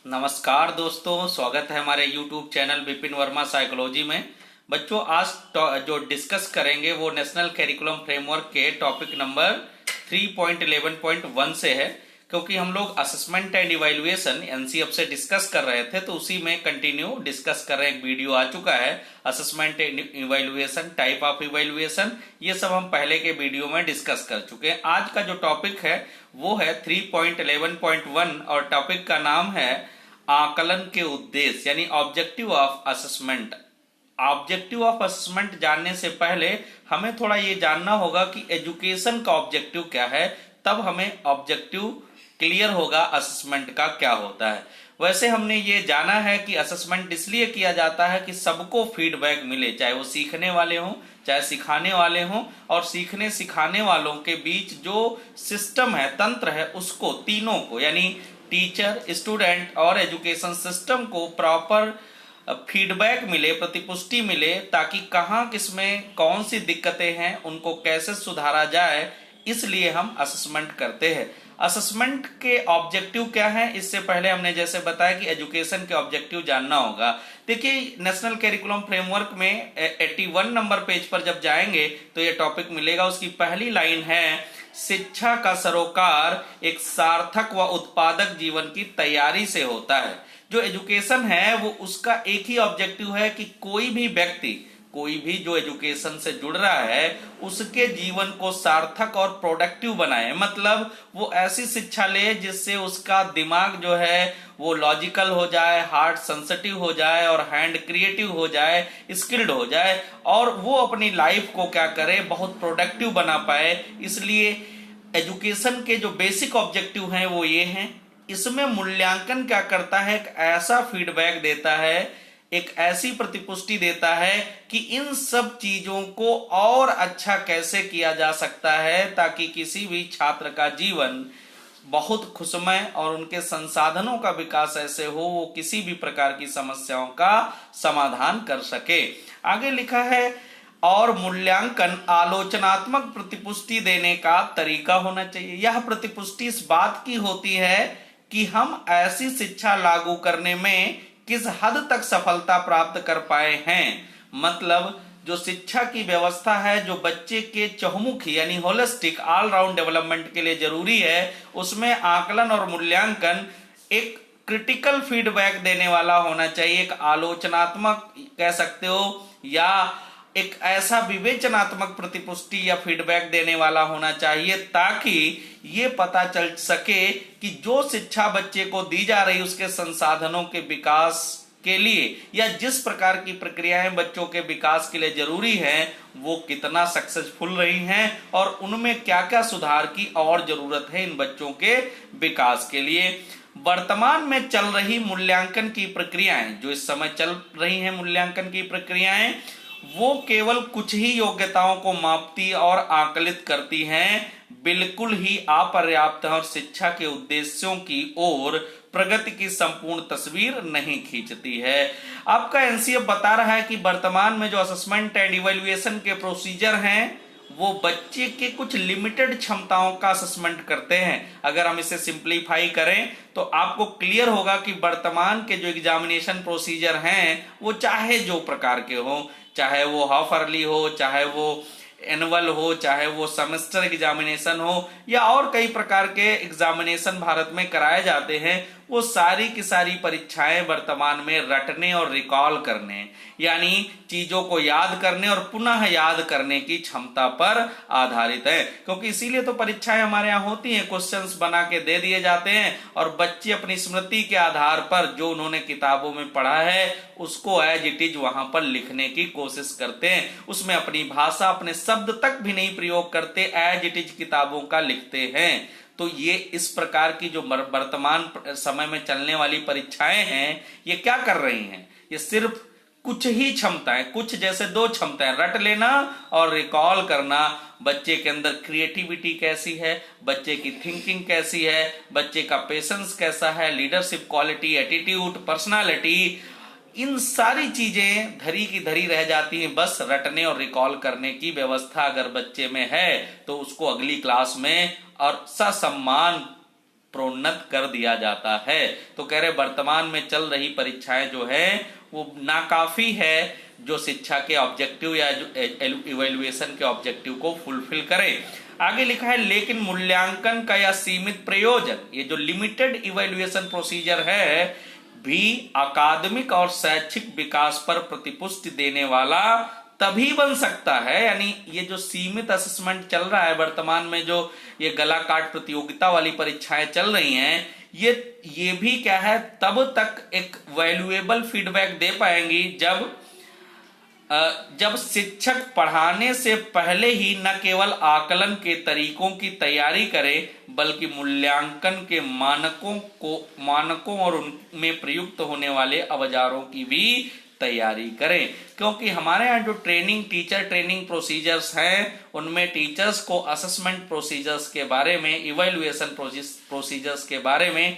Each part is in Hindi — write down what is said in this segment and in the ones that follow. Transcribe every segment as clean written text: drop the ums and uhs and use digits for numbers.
नमस्कार दोस्तों, स्वागत है हमारे YouTube channel Vipin Verma psychology में। बच्चों, आज जो डिस्कस करेंगे वो नेशनल करिकुलम फ्रेमवर्क के टॉपिक नंबर 3.11.1 से है। क्योंकि हम लोग असेसमेंट एंड इवैल्यूएशन एनसीएफ से डिस्कस कर रहे थे, तो उसी में कंटिन्यू डिस्कस कर रहे हैं। एक वीडियो आ चुका है assessment and evaluation, type of evaluation, ये सब हम पहले के वीडियो में डिस्कस कर चुके हैं। आज का जो टॉपिक है वो है 3.11.1 और टॉपिक का नाम है आकलन के उद्देश्य, यानी objective of assessment. Objective of assessment जानने से पहले हमें थोड़ा ये जानना होगा कि एजुकेशन का ऑब्जेक्टिव क्या है, तब हमें ऑब्जेक्टिव क्लियर होगा असेसमेंट का क्या होता है। वैसे हमने ये जाना है कि असेसमेंट इसलिए किया जाता है कि सबको फीडबैक मिले, चाहे वो सीखने वाले हों चाहे सिखाने वाले हों, और सीखने सिखाने वालों के बीच जो सिस्टम है, तंत्र है, उसको तीनों को यानी टीचर, स्टूडेंट और एजुकेशन सिस्टम को प्रॉपर फीडबैक मिले, प्रतिपुष्टि मिले, ताकि कहाँ किसमें कौन सी दिक्कतें हैं, उनको कैसे सुधारा जाए, इसलिए हम असेसमेंट करते हैं। असेसमेंट के ऑब्जेक्टिव क्या है, इससे पहले हमने जैसे बताया कि एजुकेशन के ऑब्जेक्टिव जानना होगा। देखिए, नेशनल करिकुलम फ्रेमवर्क में 81 नंबर पेज पर जब जाएंगे तो ये टॉपिक मिलेगा। उसकी पहली लाइन है, शिक्षा का सरोकार एक सार्थक व उत्पादक जीवन की तैयारी से होता है। जो एजुकेशन है वो उसका एक ही ऑब्जेक्टिव है कि कोई भी व्यक्ति, कोई भी जो एजुकेशन से जुड़ रहा है, उसके जीवन को सार्थक और प्रोडक्टिव बनाए। मतलब वो ऐसी शिक्षा ले जिससे उसका दिमाग जो है वो लॉजिकल हो जाए, हार्ट सेंसिटिव हो जाए और हैंड क्रिएटिव हो जाए, स्किल्ड हो जाए, और वो अपनी लाइफ को क्या करे, बहुत प्रोडक्टिव बना पाए। इसलिए एजुकेशन के जो बेसिक ऑब्जेक्टिव हैं वो ये हैं। इसमें मूल्यांकन क्या करता है, एक ऐसा फीडबैक देता है, एक ऐसी प्रतिपुष्टि देता है कि इन सब चीजों को और अच्छा कैसे किया जा सकता है, ताकि किसी भी छात्र का जीवन बहुत खुशमय और उनके संसाधनों का विकास ऐसे हो, वो किसी भी प्रकार की समस्याओं का समाधान कर सके। आगे लिखा है, और मूल्यांकन आलोचनात्मक प्रतिपुष्टि देने का तरीका होना चाहिए। यह प्रतिपुष्टि इस बात की होती है कि हम ऐसी शिक्षा लागू करने में किस हद तक सफलता प्राप्त कर पाए हैं। मतलब जो शिक्षा की व्यवस्था है, जो बच्चे के चहुमुखी यानी होलिस्टिक ऑल राउंड डेवलपमेंट के लिए जरूरी है, उसमें आकलन और मूल्यांकन एक क्रिटिकल फीडबैक देने वाला होना चाहिए, एक आलोचनात्मक कह सकते हो, या एक ऐसा विवेचनात्मक प्रतिपुष्टि या फीडबैक देने वाला होना चाहिए, ताकि ये पता चल सके कि जो शिक्षा बच्चे को दी जा रही उसके संसाधनों के विकास के लिए या जिस प्रकार की प्रक्रियाएं बच्चों के विकास के लिए जरूरी हैं, वो कितना सक्सेसफुल रही हैं और उनमें क्या क्या सुधार की और जरूरत है इन बच्चों के विकास के लिए। वर्तमान में चल रही मूल्यांकन की प्रक्रियाएं, जो इस समय चल रही हैं मूल्यांकन की प्रक्रियाएं, वो केवल कुछ ही योग्यताओं को मापती और आकलित करती हैं, बिल्कुल ही अपर्याप्त और शिक्षा के उद्देश्यों की ओर प्रगति की संपूर्ण तस्वीर नहीं खींचती है। आपका एनसीएफ बता रहा है कि वर्तमान में जो असेसमेंट एंड इवैल्यूएशन के प्रोसीजर हैं वो बच्चे के कुछ लिमिटेड क्षमताओं का असेसमेंट करते हैं। अगर हम इसे सिंप्लीफाई करें तो आपको क्लियर होगा कि वर्तमान के जो एग्जामिनेशन प्रोसीजर हैं वो चाहे जो प्रकार के हो, चाहे वो हाफ अर्ली हो, चाहे वो एनुअल हो, चाहे वो सेमेस्टर एग्जामिनेशन हो, या और कई प्रकार के एग्जामिनेशन भारत में कराए जाते हैं, वो सारी की सारी परीक्षाएं वर्तमान में रटने और रिकॉल करने यानी चीजों को याद करने और पुनः याद करने की क्षमता पर आधारित है। क्योंकि इसीलिए तो परीक्षाएं हमारे यहाँ होती हैं, क्वेश्चंस बना के दे दिए जाते हैं और बच्चे अपनी स्मृति के आधार पर जो उन्होंने किताबों में पढ़ा है उसको एज इट इज वहां पर लिखने की कोशिश करते हैं। उसमें अपनी भाषा, अपने शब्द तक भी नहीं प्रयोग करते, एज इट इज किताबों का लिखते हैं। तो ये इस प्रकार की जो वर्तमान समय में चलने वाली परीक्षाएं हैं, ये क्या कर रही हैं, ये सिर्फ कुछ ही क्षमताएं, कुछ जैसे दो क्षमताएं, रट लेना और रिकॉल करना। बच्चे के अंदर क्रिएटिविटी कैसी है, बच्चे की थिंकिंग कैसी है, बच्चे का पेशेंस कैसा है, लीडरशिप क्वालिटी, एटीट्यूड, पर्सनालिटी, इन सारी चीजें धरी की धरी रह जाती हैं। बस रटने और रिकॉल करने की व्यवस्था अगर बच्चे में है तो उसको अगली क्लास में और ससम्मान प्रोन्नत कर दिया जाता है। तो कह रहे वर्तमान में चल रही परीक्षाएं जो है वो नाकाफी है जो शिक्षा के ऑब्जेक्टिव या जो इवैल्यूएशन के ऑब्जेक्टिव को फुलफिल करे। आगे लिखा है लेकिन मूल्यांकन का यह सीमित प्रयोजन, ये जो लिमिटेड इवैल्यूएशन प्रोसीजर है, भी अकादमिक और शैक्षिक विकास पर प्रतिपुष्टि देने वाला तभी बन सकता है। यानी ये जो सीमित असेसमेंट चल रहा है वर्तमान में, जो ये गला काट प्रतियोगिता वाली परीक्षाएं चल रही हैं, ये भी क्या है, तब तक एक वैल्यूएबल फीडबैक दे पाएंगी जब शिक्षक पढ़ाने से पहले ही न केवल आकलन के तरीकों की तैयारी करे बल्कि मूल्यांकन के मानकों और उनमें प्रयुक्त होने वाले औजारों की भी तैयारी करें। क्योंकि हमारे यहाँ जो टीचर ट्रेनिंग प्रोसीजर्स हैं, उनमें टीचर्स को असेसमेंट प्रोसीजर्स के बारे में, इवैल्यूएशन प्रोसीजर्स के बारे में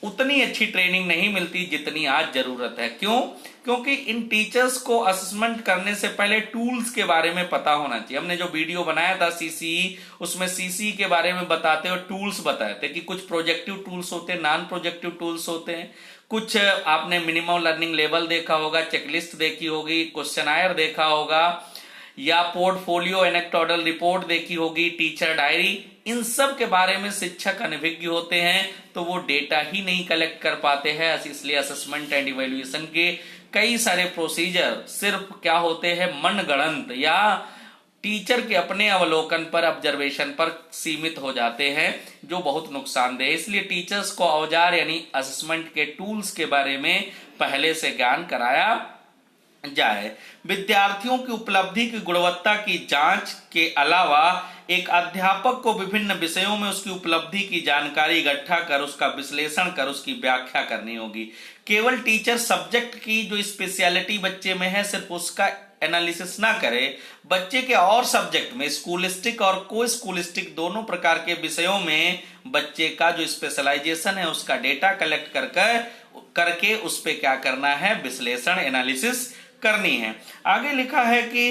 उतनी अच्छी ट्रेनिंग नहीं मिलती जितनी आज जरूरत है। क्यों? क्योंकि इन टीचर्स को असेसमेंट करने से पहले टूल्स के बारे में पता होना चाहिए। हमने जो वीडियो बनाया था सीसीई, उसमें सीसीई के बारे में बताते हुए टूल्स बताए थे कि कुछ प्रोजेक्टिव टूल्स होते हैं, नॉन प्रोजेक्टिव टूल्स होते हैं, कुछ आपने मिनिमम लर्निंग लेवल देखा होगा, चेकलिस्ट देखी होगी, क्वेश्चनायर देखा होगा, या पोर्टफोलियो एनेक्टोडल रिपोर्ट देखी होगी, टीचर डायरी। इन सब के बारे में शिक्षक अनभिज्ञ होते हैं तो वो डेटा ही नहीं कलेक्ट कर पाते हैं। इसलिए असेसमेंट एंड इवैल्यूएशन के कई सारे प्रोसीजर सिर्फ क्या होते हैं, मनगढ़ंत या टीचर के अपने अवलोकन पर, ऑब्जर्वेशन पर सीमित हो जाते हैं, जो बहुत नुकसानदेह है। इसलिए टीचर्स को औजार यानी असेसमेंट के टूल्स के बारे में पहले से ज्ञान कराया जाए। विद्यार्थियों की उपलब्धि की गुणवत्ता की जांच के अलावा एक अध्यापक को विभिन्न विषयों में उसकी उपलब्धि की जानकारी इकट्ठा कर, उसका विश्लेषण कर, उसकी व्याख्या करनी होगी। केवल टीचर सब्जेक्ट की जो स्पेशलिटी बच्चे में है सिर्फ उसका एनालिसिस ना करे, बच्चे के और सब्जेक्ट में, स्कूलिस्टिक और को स्कूलिस्टिक दोनों प्रकार के विषयों में बच्चे का जो स्पेशलाइजेशन है उसका डेटा कलेक्ट करके उस पे क्या करना है, विश्लेषण, एनालिसिस करनी है। आगे लिखा है कि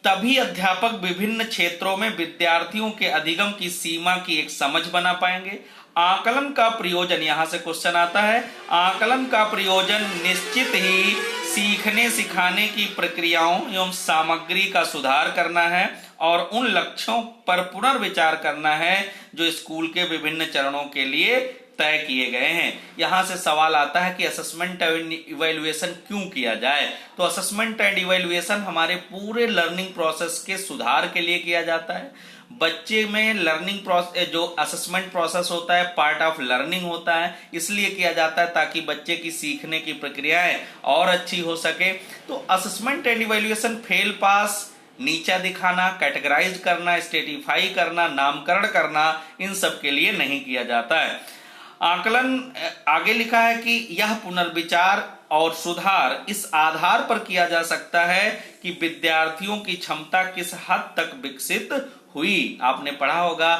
तभी अध्यापक विभिन्न क्षेत्रों में विद्यार्थियों के अधिगम की सीमा की एक समझ बना पाएंगे। आकलन का प्रयोजन, यहां से क्वेश्चन आता है, आकलन का प्रयोजन निश्चित ही सीखने सिखाने की प्रक्रियाओं एवं सामग्री का सुधार करना है और उन लक्ष्यों पर पुनर्विचार करना है जो स्कूल के विभिन्न चरणों के लिए तय किए गए हैं। यहां से सवाल आता है कि असेसमेंट एंड इवैल्यूएशन क्यों किया जाए। तो असेसमेंट एंड इवैल्यूएशन हमारे पूरे लर्निंग प्रोसेस के सुधार के लिए किया जाता है। बच्चे में लर्निंग प्रोसेस, जो असेसमेंट प्रोसेस होता है, पार्ट ऑफ लर्निंग होता है, इसलिए किया जाता है ताकि बच्चे की सीखने की प्रक्रियाएं और अच्छी हो सके। तो assessment and evaluation fail pass, नीचा दिखाना, कैटेगराइज करना, स्ट्रेटिफाई करना, नामकरण करना, इन सब के लिए नहीं किया जाता है। आकलन, आगे लिखा है कि यह पुनर्विचार और सुधार इस आधार पर किया जा सकता है कि विद्यार्थियों की क्षमता किस हद तक विकसित हुई। आपने पढ़ा होगा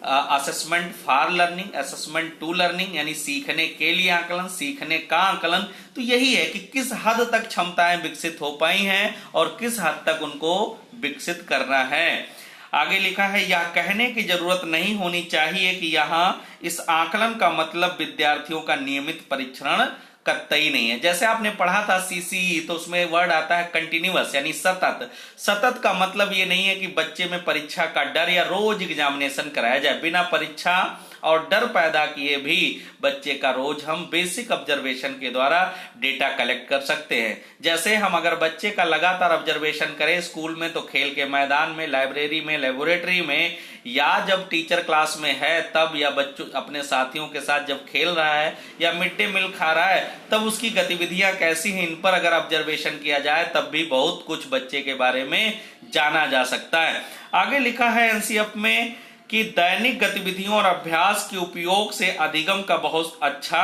assessment for learning, assessment to learning, यानी सीखने के लिए आकलन, सीखने का आकलन। तो यही है कि किस हद तक क्षमताएं विकसित हो पाई हैं और किस हद तक उनको विकसित करना है। आगे लिखा है यह कहने की जरूरत नहीं होनी चाहिए कि यहाँ इस आकलन का मतलब विद्यार्थियों का नियमित परीक्षण कतई नहीं है। जैसे आपने पढ़ा था सीसीई, तो उसमें वर्ड आता है कंटिन्यूअस, यानी सतत। सतत का मतलब ये नहीं है कि बच्चे में परीक्षा का डर या रोज एग्जामिनेशन कराया जाए। बिना परीक्षा और डर पैदा किए भी बच्चे का रोज हम बेसिक ऑब्जर्वेशन के द्वारा डेटा कलेक्ट कर सकते हैं। जैसे हम अगर बच्चे का लगातार ऑब्जर्वेशन करें स्कूल में, तो खेल के मैदान में, लाइब्रेरी में, लेबोरेटरी में, या जब टीचर क्लास में है तब, या बच्चों अपने साथियों के साथ जब खेल रहा है या मिड डे मील खा रहा है तब उसकी गतिविधियां कैसी हैं, इन पर अगर ऑब्जर्वेशन किया जाए तब भी बहुत कुछ बच्चे के बारे में जाना जा सकता है। आगे लिखा है एनसीएफ में कि दैनिक गतिविधियों और अभ्यास के उपयोग से अधिगम का बहुत अच्छा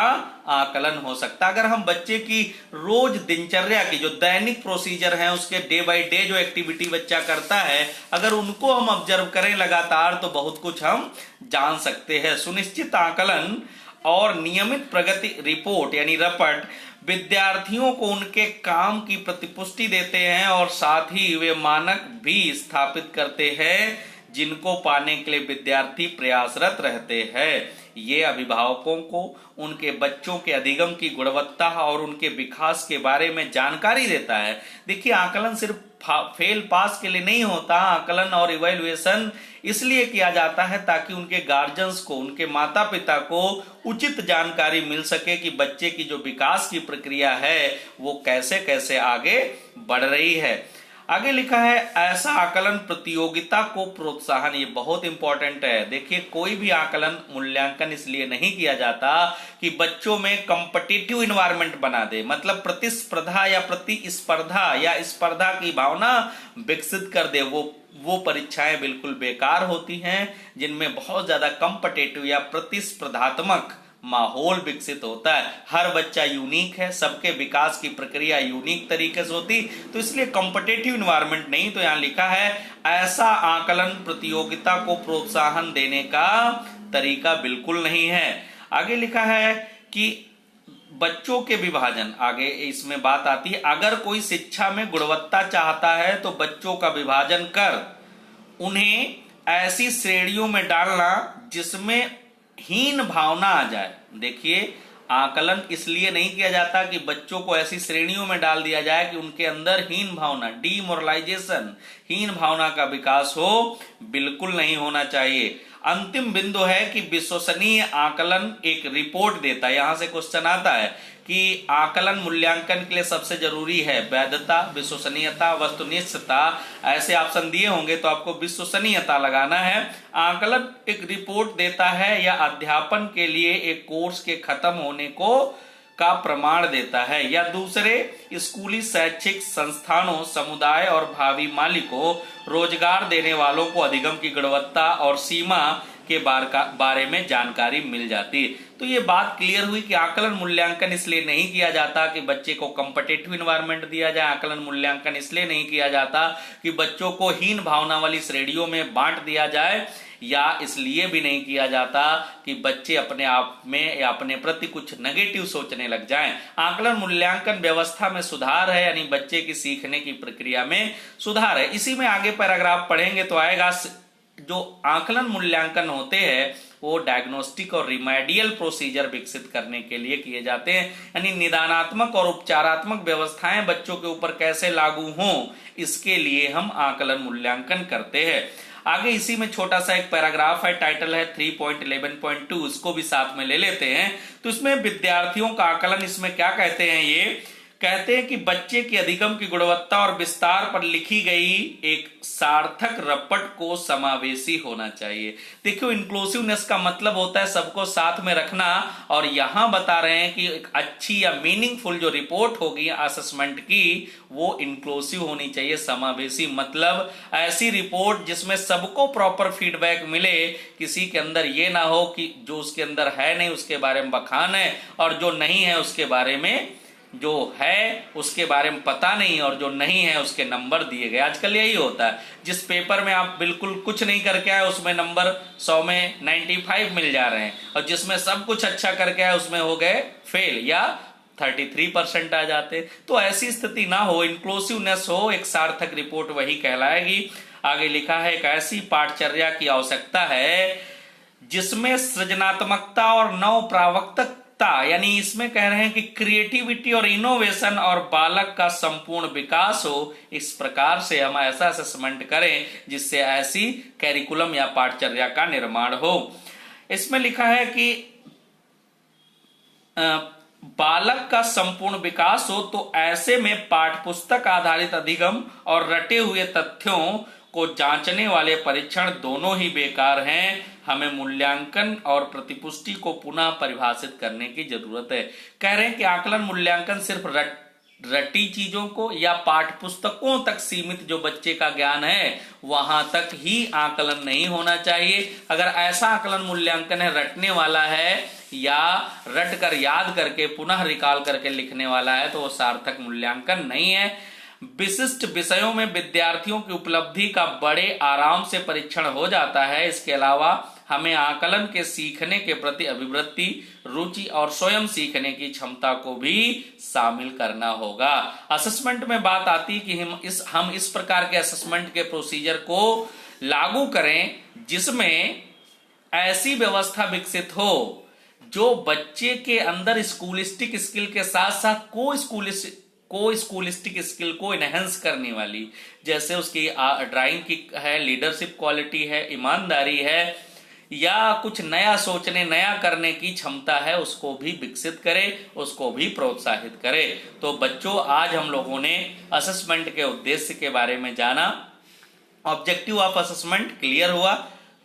आकलन हो सकता है। अगर हम बच्चे की रोज दिनचर्या की जो दैनिक प्रोसीजर है, उसके डे बाय डे जो एक्टिविटी बच्चा करता है, अगर उनको हम ऑब्जर्व करें लगातार तो बहुत कुछ हम जान सकते हैं। सुनिश्चित आकलन और नियमित प्रगति रिपोर्ट यानी रपट विद्यार्थियों को उनके काम की प्रतिपुष्टि देते हैं और साथ ही वे मानक भी स्थापित करते हैं जिनको पाने के लिए विद्यार्थी प्रयासरत रहते हैं। ये अभिभावकों को उनके बच्चों के अधिगम की गुणवत्ता और उनके विकास के बारे में जानकारी देता है। देखिए, आकलन सिर्फ फेल पास के लिए नहीं होता। आकलन और इवैल्यूएशन इसलिए किया जाता है ताकि उनके गार्जियंस को, उनके माता पिता को उचित जानकारी मिल सके कि बच्चे की जो विकास की प्रक्रिया है वो कैसे कैसे आगे बढ़ रही है। आगे लिखा है ऐसा आकलन प्रतियोगिता को प्रोत्साहन। ये बहुत इंपॉर्टेंट है। देखिए, कोई भी आकलन मूल्यांकन इसलिए नहीं किया जाता कि बच्चों में कॉम्पिटिटिव इन्वायरमेंट बना दे, मतलब प्रतिस्पर्धा या प्रतिस्पर्धा या स्पर्धा की भावना विकसित कर दे। वो परीक्षाएं बिल्कुल बेकार होती हैं जिनमें बहुत ज्यादा कॉम्पिटिटिव या प्रतिस्पर्धात्मक माहौल विकसित होता है। हर बच्चा यूनिक है, सबके विकास की प्रक्रिया यूनिक तरीके से होती, तो इसलिए कॉम्पिटिटिव इन्वायरमेंट नहीं। तो यहां लिखा है ऐसा आकलन प्रतियोगिता को प्रोत्साहन देने का तरीका बिल्कुल नहीं है। आगे लिखा है कि बच्चों के विभाजन, आगे इसमें बात आती है, अगर कोई शिक्षा में गुणवत्ता चाहता है तो बच्चों का विभाजन कर उन्हें ऐसी श्रेणियों में डालना जिसमें हीन भावना आ जाए। देखिए, आकलन इसलिए नहीं किया जाता कि बच्चों को ऐसी श्रेणियों में डाल दिया जाए कि उनके अंदर हीन भावना, डीमोरलाइजेशन, हीन भावना का विकास हो, बिल्कुल नहीं होना चाहिए। अंतिम बिंदु है कि विश्वसनीय आकलन एक रिपोर्ट देता है। यहां से क्वेश्चन आता है कि आकलन मूल्यांकन के लिए सबसे जरूरी है वैधता, विश्वसनीयता, वस्तुनिष्ठता। ऐसे ऑप्शन दिए होंगे तो आपको विश्वसनीयता लगाना है। आकलन एक रिपोर्ट देता है या अध्यापन के लिए एक कोर्स के खत्म होने का प्रमाण देता है, या दूसरे स्कूली शैक्षिक संस्थानों, समुदाय और भावी मालिकों, रोजगार देने वालों को अधिगम की गुणवत्ता और सीमा के बारे में जानकारी मिल जाती है। तो ये बात क्लियर हुई कि आकलन मूल्यांकन इसलिए नहीं किया जाता कि बच्चे को कॉम्पिटिटिव इन्वायरमेंट दिया जाए। आकलन मूल्यांकन इसलिए नहीं किया जाता कि बच्चों को हीन भावना वाली श्रेणियों में बांट दिया जाए, या इसलिए भी नहीं किया जाता कि बच्चे अपने आप में या अपने प्रति कुछ नेगेटिव सोचने लग जाएं। आकलन मूल्यांकन व्यवस्था में सुधार है, यानी बच्चे की सीखने की प्रक्रिया में सुधार है। इसी में आगे पैराग्राफ पढ़ेंगे तो आएगा, जो आकलन मूल्यांकन होते हैं वो डायग्नोस्टिक और रिमेडियल प्रोसीजर विकसित करने के लिए किए जाते हैं, यानी निदानात्मक और उपचारात्मक व्यवस्थाएं बच्चों के ऊपर कैसे लागू हों, इसके लिए हम आकलन मूल्यांकन करते हैं। आगे इसी में छोटा सा एक पैराग्राफ है, टाइटल है 3.11.2, इसको भी साथ में ले लेते हैं। तो इसमें विद्यार्थियों का आकलन, इसमें क्या कहते हैं, ये कहते हैं कि बच्चे की अधिगम की गुणवत्ता और विस्तार पर लिखी गई एक सार्थक रपट को समावेशी होना चाहिए। देखियो, इंक्लूसिवनेस का मतलब होता है सबको साथ में रखना, और यहां बता रहे हैं कि एक अच्छी या मीनिंगफुल जो रिपोर्ट होगी असेसमेंट की वो इंक्लूसिव होनी चाहिए, समावेशी। मतलब ऐसी रिपोर्ट जिसमें सबको प्रॉपर फीडबैक मिले, किसी के अंदर ये ना हो कि जो उसके अंदर है नहीं उसके बारे में बखान है, और जो नहीं है उसके बारे में, जो है उसके बारे में पता नहीं, और जो नहीं है उसके नंबर दिए गए। आजकल यही होता है, जिस पेपर में आप बिल्कुल कुछ नहीं करके आए उसमें नंबर 100 में 95 मिल जा रहे हैं, और जिसमें सब कुछ अच्छा करके आए उसमें हो गए फेल या 33% आ जाते। तो ऐसी स्थिति ना हो, इंक्लूसिवनेस हो, एक सार्थक रिपोर्ट वही कहलाएगी। आगे लिखा है एक ऐसी पाठचर्या की आवश्यकता है जिसमें सृजनात्मकता और नवप्रवर्तक, यानी इसमें कह रहे हैं कि क्रिएटिविटी और इनोवेशन और बालक का संपूर्ण विकास हो। इस प्रकार से हम ऐसा असेसमेंट करें जिससे ऐसी कैरिकुलम या पाठचर्या का निर्माण हो। इसमें लिखा है कि बालक का संपूर्ण विकास हो, तो ऐसे में पाठ्यपुस्तक आधारित अधिगम और रटे हुए तथ्यों को जांचने वाले परीक्षण दोनों ही बेकार हैं। हमें मूल्यांकन और प्रतिपुष्टि को पुनः परिभाषित करने की जरूरत है। कह रहे हैं कि आकलन मूल्यांकन सिर्फ रटी चीजों को या पाठ्यपुस्तकों तक सीमित जो बच्चे का ज्ञान है वहां तक ही आकलन नहीं होना चाहिए। अगर ऐसा आकलन मूल्यांकन है रटने वाला है या रट कर याद करके पुनः रिकॉल करके लिखने वाला है, तो वो सार्थक मूल्यांकन नहीं है। विशिष्ट विषयों में विद्यार्थियों की उपलब्धि का बड़े आराम से परीक्षण हो जाता है। इसके अलावा हमें आकलन के सीखने के प्रति अभिवृत्ति, रुचि और स्वयं सीखने की क्षमता को भी शामिल करना होगा। असेसमेंट में बात आती है कि हम इस प्रकार के असेसमेंट के प्रोसीजर को लागू करें जिसमें ऐसी व्यवस्था विकसित हो जो बच्चे के अंदर स्कूलिस्टिक स्किल के साथ साथ को स्कूलिस्टिक स्किल को इनहेंस करने वाली, जैसे उसकी ड्राइंग की है, लीडरशिप क्वालिटी है, ईमानदारी है, या कुछ नया सोचने नया करने की क्षमता है, उसको भी विकसित करे, उसको भी प्रोत्साहित करे। तो बच्चों, आज हम लोगों ने असेसमेंट के उद्देश्य के बारे में जाना, ऑब्जेक्टिव ऑफ असेसमेंट क्लियर हुआ।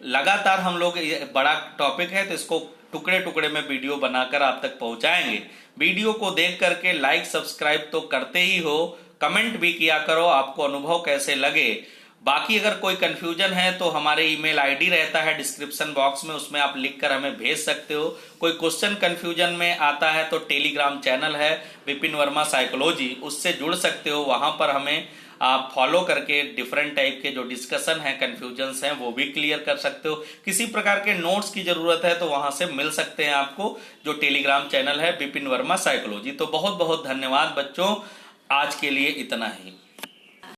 लगातार हम लोग, बड़ा टॉपिक है तो इसको टुकड़े टुकड़े में वीडियो बनाकर आप तक पहुंचाएंगे। वीडियो को देख करके लाइक सब्सक्राइब तो करते ही हो, कमेंट भी किया करो आपको अनुभव कैसे लगे। बाकी अगर कोई कंफ्यूजन है तो हमारे ईमेल आईडी रहता है डिस्क्रिप्शन बॉक्स में, उसमें आप लिखकर हमें भेज सकते हो। कोई क्वेश्चन कंफ्यूजन में आता है तो टेलीग्राम चैनल है विपिन वर्मा साइकोलॉजी, उससे जुड़ सकते हो। वहां पर हमें आप फॉलो करके डिफरेंट टाइप के जो डिस्कशन है, कंफ्यूजन्स हैं, वो भी क्लियर कर सकते हो। किसी प्रकार के नोट्स की जरूरत है तो वहां से मिल सकते हैं आपको, जो टेलीग्राम चैनल है विपिन वर्मा साइकोलॉजी। तो बहुत बहुत धन्यवाद बच्चों, आज के लिए इतना ही।